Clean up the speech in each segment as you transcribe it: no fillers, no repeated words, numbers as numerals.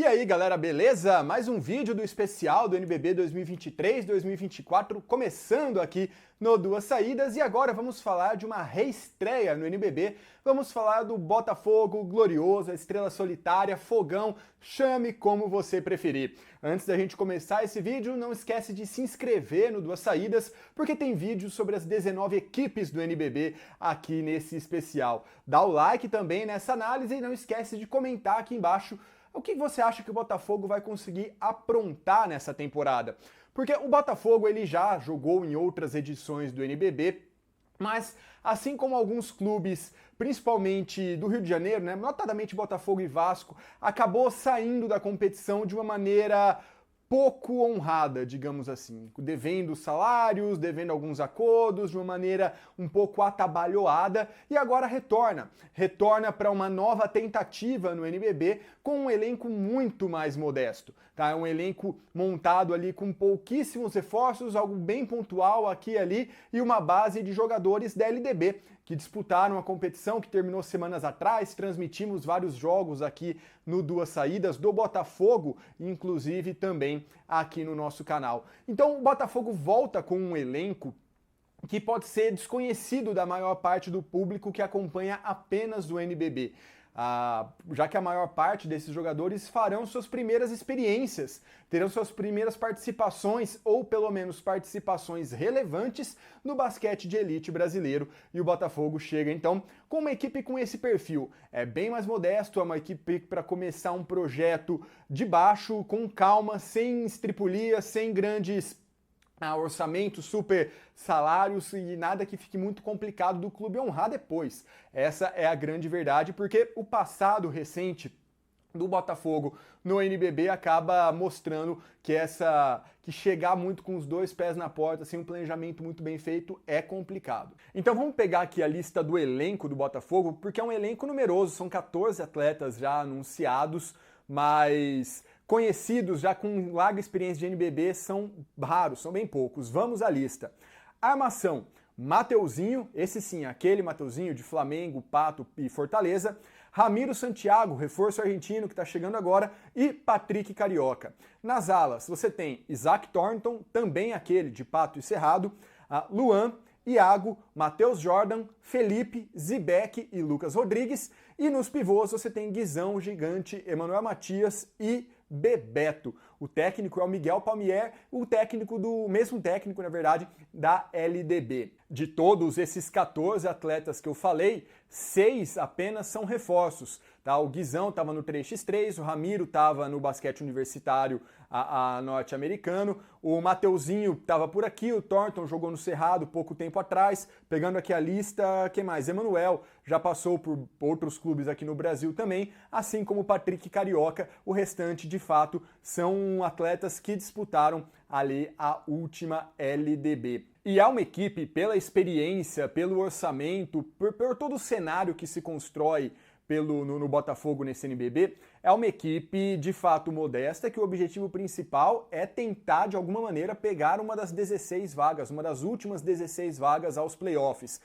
aí galera, beleza? Mais um vídeo do especial do NBB 2023-2024 começando aqui no Duas Saídas e agora vamos falar de uma reestreia no NBB. Vamos falar do Botafogo Glorioso, a Estrela Solitária, Fogão, chame como você preferir. Antes da gente começar esse vídeo, não esquece de se inscrever no Duas Saídas, porque tem vídeo sobre as 19 equipes do NBB aqui nesse especial. Dá o like também nessa análise e não esquece de comentar aqui embaixo o que você acha que o Botafogo vai conseguir aprontar nessa temporada. Porque o Botafogo ele já jogou em outras edições do NBB, mas assim como alguns clubes, principalmente do Rio de Janeiro, né, notadamente Botafogo e Vasco, acabou saindo da competição de uma maneira pouco honrada, digamos assim, devendo salários, devendo alguns acordos, de uma maneira um pouco atabalhoada, e agora retorna para uma nova tentativa no NBB com um elenco muito mais modesto, tá? Um elenco montado ali com pouquíssimos reforços, algo bem pontual aqui e ali, e uma base de jogadores da LDB, que disputaram a competição que terminou semanas atrás. Transmitimos vários jogos aqui no Duas Saídas do Botafogo, inclusive também aqui no nosso canal. Então o Botafogo volta com um elenco que pode ser desconhecido da maior parte do público que acompanha apenas o NBB. Já que a maior parte desses jogadores farão suas primeiras experiências, terão suas primeiras participações, ou pelo menos participações relevantes, no basquete de elite brasileiro, e o Botafogo chega então com uma equipe com esse perfil. É bem mais modesto, é uma equipe para começar um projeto de baixo, com calma, sem estripulia, sem grandes orçamento, super salários e nada que fique muito complicado do clube honrar depois. Essa é a grande verdade, porque o passado recente do Botafogo no NBB acaba mostrando que chegar muito com os dois pés na porta, sem um planejamento muito bem feito, é complicado. Então vamos pegar aqui a lista do elenco do Botafogo, porque é um elenco numeroso, são 14 atletas já anunciados, mas conhecidos já com larga experiência de NBB são raros, são bem poucos. Vamos à lista. Armação: Mateuzinho, esse sim, aquele Mateuzinho de Flamengo, Pato e Fortaleza. Ramiro Santiago, reforço argentino que está chegando agora, e Patrick Carioca. Nas alas você tem Isaac Thornton, também aquele de Pato e Cerrado, Luan, Iago, Matheus Jordan, Felipe, Zibek e Lucas Rodrigues. E nos pivôs você tem Guizão, Gigante, Emanuel Matias e Bebeto. O técnico é o Miguel Palmier, o mesmo técnico, na verdade, da LDB. De todos esses 14 atletas que eu falei, 6 apenas são reforços. Tá? O Guizão estava no 3x3, o Ramiro estava no basquete universitário norte-americano, o Mateuzinho estava por aqui, o Thornton jogou no Cerrado pouco tempo atrás. Pegando aqui a lista, quem mais? Emanuel já passou por outros clubes aqui no Brasil também, assim como o Patrick Carioca. O restante, de fato, são atletas que disputaram ali a última LDB. E é uma equipe, pela experiência, pelo orçamento, por todo o cenário que se constrói no Botafogo nesse NBB, é uma equipe de fato modesta, que o objetivo principal é tentar de alguma maneira pegar uma das 16 vagas, uma das últimas 16 vagas aos playoffs.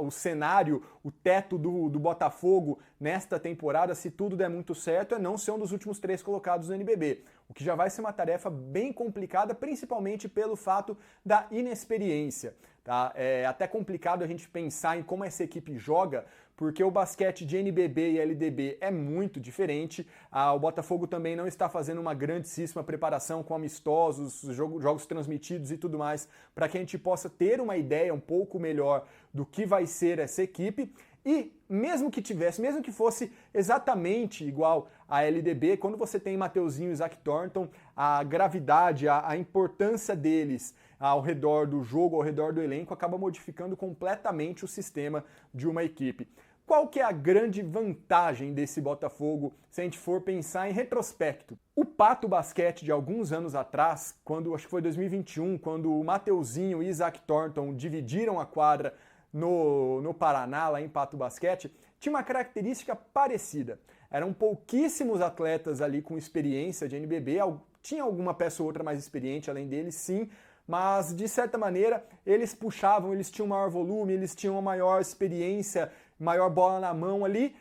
O cenário, o teto do Botafogo nesta temporada, se tudo der muito certo, é não ser um dos últimos 3 colocados no NBB, o que já vai ser uma tarefa bem complicada, principalmente pelo fato da inexperiência. Tá? É até complicado a gente pensar em como essa equipe joga, porque o basquete de NBB e LDB é muito diferente. O Botafogo também não está fazendo uma grandíssima preparação com amistosos, jogos transmitidos e tudo mais, para que a gente possa ter uma ideia um pouco melhor do que vai ser essa equipe. E mesmo que fosse exatamente igual à LDB, quando você tem Mateuzinho e Isaac Thornton, a gravidade, a importância deles ao redor do jogo, ao redor do elenco, acaba modificando completamente o sistema de uma equipe. Qual que é a grande vantagem desse Botafogo, se a gente for pensar em retrospecto? O Pato Basquete de alguns anos atrás, acho que foi 2021, quando o Mateuzinho e Isaac Thornton dividiram a quadra no Paraná, lá em Pato Basquete, tinha uma característica parecida. Eram pouquíssimos atletas ali com experiência de NBB, tinha alguma peça ou outra mais experiente além deles, sim, mas de certa maneira eles puxavam, eles tinham maior volume, eles tinham uma maior experiência, maior bola na mão ali,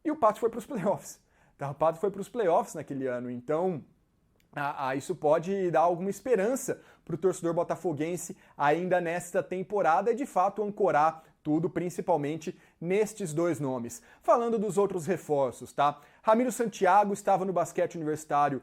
e o Pato foi para os playoffs. O Carrapato foi para os playoffs naquele ano, então isso pode dar alguma esperança para o torcedor botafoguense ainda nesta temporada e de fato ancorar tudo, principalmente nestes dois nomes. Falando dos outros reforços, tá? Ramiro Santiago estava no basquete universitário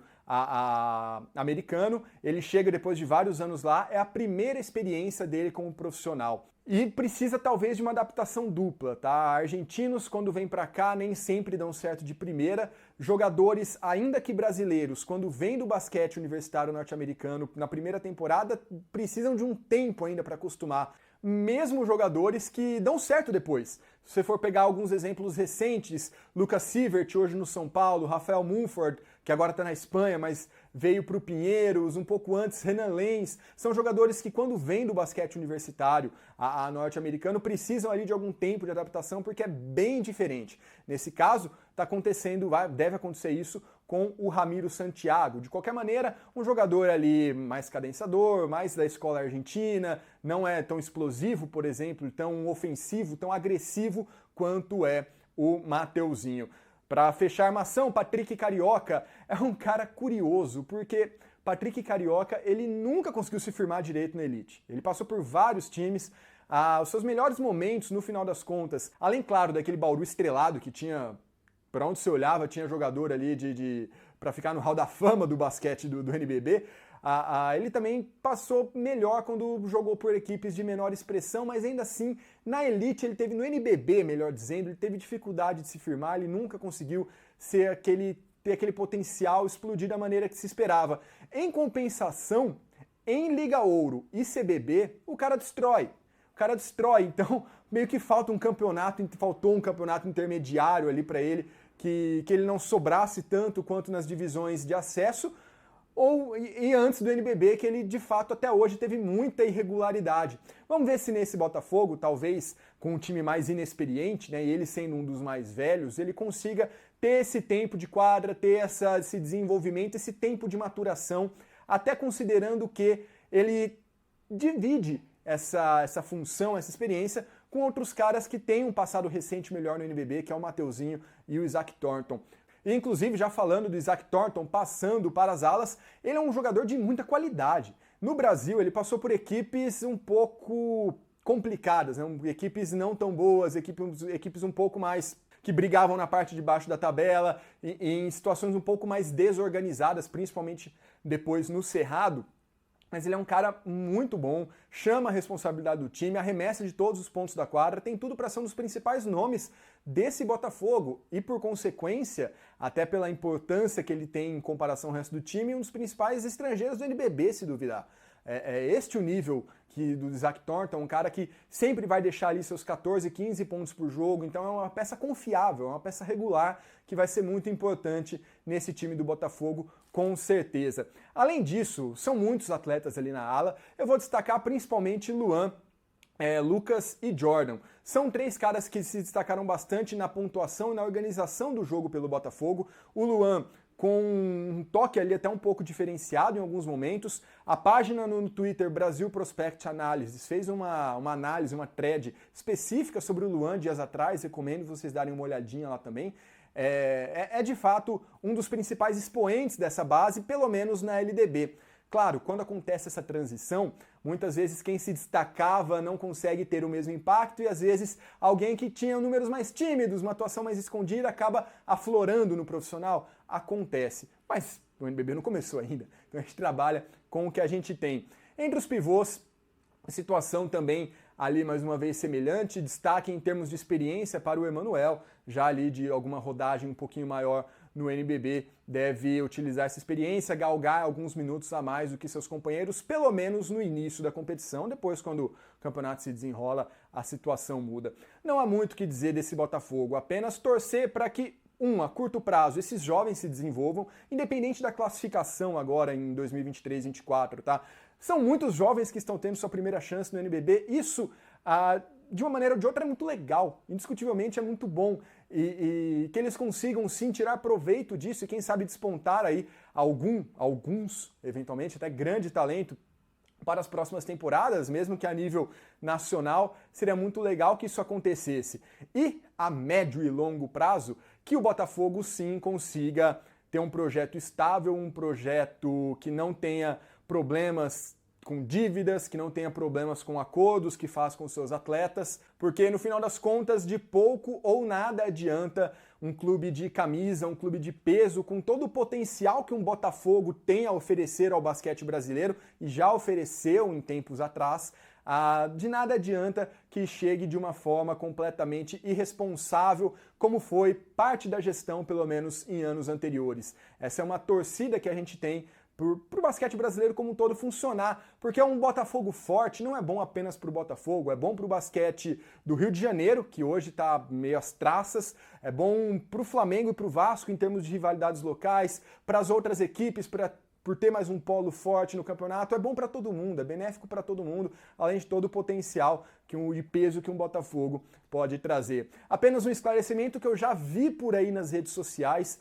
americano, ele chega depois de vários anos lá, é a primeira experiência dele como profissional. E precisa talvez de uma adaptação dupla, tá? Argentinos, quando vêm para cá, nem sempre dão certo de primeira. Jogadores, ainda que brasileiros, quando vêm do basquete universitário norte-americano na primeira temporada, precisam de um tempo ainda para acostumar. Mesmo jogadores que dão certo depois. Se você for pegar alguns exemplos recentes, Lucas Sievert, hoje no São Paulo, Rafael Mumford, que agora está na Espanha, mas veio para o Pinheiros, um pouco antes, Renan Lenz, são jogadores que quando vêm do basquete universitário a norte-americano precisam ali de algum tempo de adaptação porque é bem diferente. Nesse caso, está acontecendo, deve acontecer isso com o Ramiro Santiago. De qualquer maneira, um jogador ali mais cadenciador, mais da escola argentina, não é tão explosivo, por exemplo, tão ofensivo, tão agressivo quanto é o Mateuzinho. Para fechar a armação, Patrick Carioca é um cara curioso, porque Patrick Carioca ele nunca conseguiu se firmar direito na elite. Ele passou por vários times, os seus melhores momentos, no final das contas, além, claro, daquele Bauru estrelado que tinha, para onde você olhava, tinha jogador ali para ficar no hall da fama do basquete do NBB, ele também passou melhor quando jogou por equipes de menor expressão, mas ainda assim, na elite, ele teve, no NBB, melhor dizendo, ele teve dificuldade de se firmar, ele nunca conseguiu ter aquele potencial, explodir da maneira que se esperava. Em compensação, em Liga Ouro e CBB, o cara destrói. Então meio que faltou um campeonato intermediário ali para ele, que ele não sobrasse tanto quanto nas divisões de acesso, e antes do NBB, que ele de fato até hoje teve muita irregularidade. Vamos ver se nesse Botafogo, talvez com um time mais inexperiente, né, e ele sendo um dos mais velhos, ele consiga ter esse tempo de quadra, ter esse desenvolvimento, esse tempo de maturação, até considerando que ele divide essa função, essa experiência com outros caras que têm um passado recente melhor no NBB, que é o Mateuzinho e o Isaac Thornton. E, inclusive, já falando do Isaac Thornton passando para as alas, ele é um jogador de muita qualidade. No Brasil, ele passou por equipes um pouco complicadas, né? Equipes não tão boas, equipes um pouco mais que brigavam na parte de baixo da tabela, em situações um pouco mais desorganizadas, principalmente depois no Cerrado. Mas ele é um cara muito bom, chama a responsabilidade do time, arremessa de todos os pontos da quadra, tem tudo para ser um dos principais nomes desse Botafogo e, por consequência, até pela importância que ele tem em comparação ao resto do time, um dos principais estrangeiros do NBB, se duvidar. É este o nível do Isaac Thornton, um cara que sempre vai deixar ali seus 14, 15 pontos por jogo, então é uma peça confiável, é uma peça regular que vai ser muito importante nesse time do Botafogo, com certeza. Além disso, são muitos atletas ali na ala, eu vou destacar principalmente Luan, Lucas e Jordan. São três caras que se destacaram bastante na pontuação e na organização do jogo pelo Botafogo. O Luan com um toque ali até um pouco diferenciado em alguns momentos. A página no Twitter Brasil Prospect Analysis fez uma análise, uma thread específica sobre o Luan dias atrás, recomendo vocês darem uma olhadinha lá também. É de fato um dos principais expoentes dessa base, pelo menos na LDB. Claro, quando acontece essa transição, muitas vezes quem se destacava não consegue ter o mesmo impacto e às vezes alguém que tinha números mais tímidos, uma atuação mais escondida, acaba aflorando no profissional. Acontece, mas o NBB não começou ainda, então a gente trabalha com o que a gente tem. Entre os pivôs, a situação também ali mais uma vez semelhante, destaque em termos de experiência para o Emanuel, já ali de alguma rodagem um pouquinho maior no NBB, deve utilizar essa experiência, galgar alguns minutos a mais do que seus companheiros, pelo menos no início da competição. Depois, quando o campeonato se desenrola, a situação muda. Não há muito o que dizer desse Botafogo, apenas torcer para que, a curto prazo, esses jovens se desenvolvam, independente da classificação agora em 2023-24, tá? São muitos jovens que estão tendo sua primeira chance no NBB, isso de uma maneira ou de outra é muito legal, indiscutivelmente é muito bom, e que eles consigam sim tirar proveito disso e quem sabe despontar aí alguns, eventualmente até grande talento para as próximas temporadas, mesmo que a nível nacional, seria muito legal que isso acontecesse. E a médio e longo prazo, que o Botafogo sim consiga ter um projeto estável, um projeto que não tenha problemas com dívidas, que não tenha problemas com acordos que faz com seus atletas, porque no final das contas, de pouco ou nada adianta um clube de camisa, um clube de peso, com todo o potencial que um Botafogo tem a oferecer ao basquete brasileiro, e já ofereceu em tempos atrás, de nada adianta que chegue de uma forma completamente irresponsável, como foi parte da gestão, pelo menos em anos anteriores. Essa é uma torcida que a gente tem para o basquete brasileiro como um todo funcionar, porque um Botafogo forte não é bom apenas para o Botafogo, é bom para o basquete do Rio de Janeiro, que hoje está meio às traças, é bom para o Flamengo e para o Vasco em termos de rivalidades locais, para as outras equipes, por ter mais um polo forte no campeonato, é bom para todo mundo, é benéfico para todo mundo, além de todo o potencial de peso que um Botafogo pode trazer. Apenas um esclarecimento que eu já vi por aí nas redes sociais: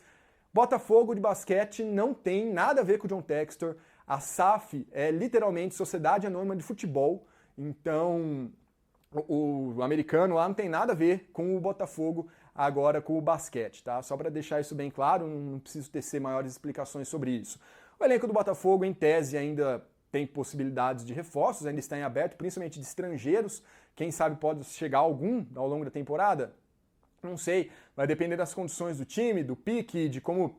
Botafogo de basquete não tem nada a ver com o John Textor. A SAF é literalmente Sociedade Anônima de Futebol, então o americano lá não tem nada a ver com o Botafogo agora com o basquete, tá? Só para deixar isso bem claro, não preciso tecer maiores explicações sobre isso. O elenco do Botafogo, em tese, ainda tem possibilidades de reforços, ainda está em aberto, principalmente de estrangeiros. Quem sabe pode chegar algum ao longo da temporada? Não sei, vai depender das condições do time, do pique, de como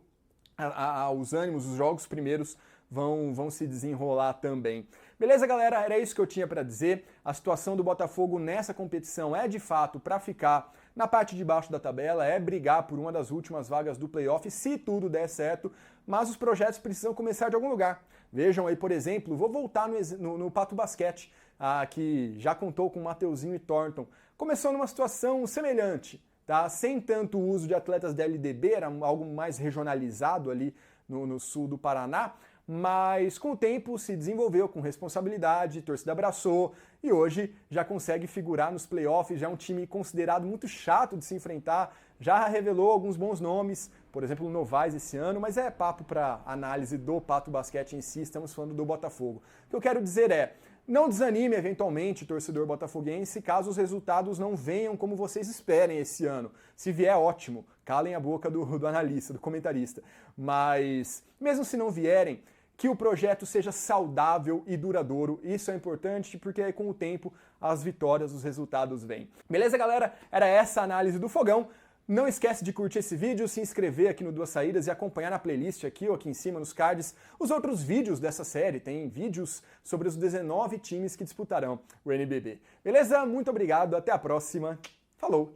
os ânimos, os jogos primeiros vão se desenrolar também. Beleza, galera? Era isso que eu tinha para dizer. A situação do Botafogo nessa competição é, de fato, para ficar na parte de baixo da tabela, é brigar por uma das últimas vagas do playoff, se tudo der certo, mas os projetos precisam começar de algum lugar. Vejam aí, por exemplo, vou voltar no Pato Basquete, que já contou com Mateuzinho e Thornton. Começou numa situação semelhante, tá? Sem tanto uso de atletas da LDB, era algo mais regionalizado ali no sul do Paraná, mas com o tempo se desenvolveu com responsabilidade, a torcida abraçou e hoje já consegue figurar nos playoffs, já é um time considerado muito chato de se enfrentar, já revelou alguns bons nomes, por exemplo o Novaes esse ano, mas é papo para análise do Pato Basquete em si, estamos falando do Botafogo. O que eu quero dizer é: não desanime eventualmente, torcedor botafoguense, caso os resultados não venham como vocês esperem esse ano. Se vier, ótimo, calem a boca do analista, do comentarista. Mas, mesmo se não vierem, que o projeto seja saudável e duradouro. Isso é importante porque com o tempo as vitórias, os resultados vêm. Beleza, galera? Era essa a análise do Fogão. Não esquece de curtir esse vídeo, se inscrever aqui no Duas Saídas e acompanhar na playlist aqui ou aqui em cima nos cards os outros vídeos dessa série. Tem vídeos sobre os 19 times que disputarão o NBB. Beleza? Muito obrigado, até a próxima. Falou!